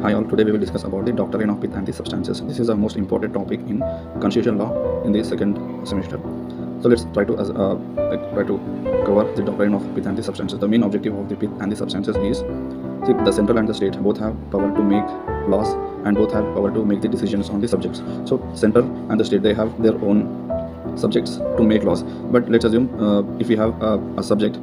Hi all, today we will discuss about the doctrine of Pith and the substances. This is the most important topic in constitutional law in the second semester. So let's try to cover the doctrine of Pith and the substances. The main objective of the Pith and the substances is, see, the central and the state both have power to make laws and both have power to make the decisions on the subjects. So center and the state, they have their own subjects to make laws. But let's assume if we have a subject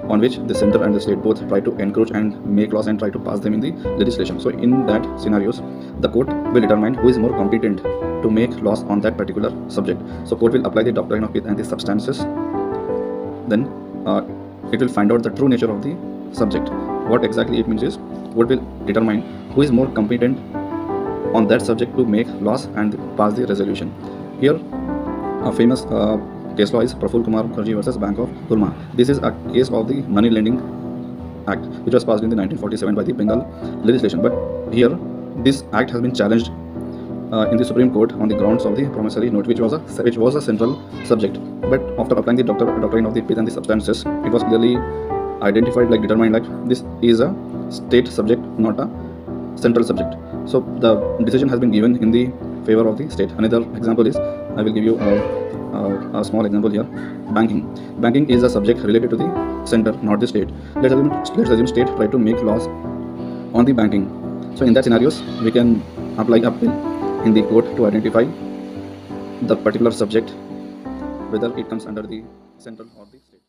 on which the center and the state both try to encroach and make laws and try to pass them in the legislation. So in that scenarios, the court will determine who is more competent to make laws on that particular subject. So court will apply the doctrine of Pith and the substances. Then it will find out the true nature of the subject. What exactly it means is, court will determine who is more competent on that subject to make laws and pass the resolution. Here a famous case law is Praful Kumar Mukherjee versus Bank of Burma. This is a case of the Money Lending Act, which was passed in the 1947 by the Bengal legislation. But here, this act has been challenged in the Supreme Court on the grounds of the promissory note, which was a central subject. But after applying the doctrine of the Pith and the substances, it was clearly identified, determined, this is a state subject, not a central subject. So the decision has been given in the favor of the state. Another example is, I will give you a small example here. Banking is a subject related to the center, not the state. Let's assume state try to make laws on the banking. So in that scenarios, we can apply a bill in the court to identify the particular subject, whether it comes under the central or the state.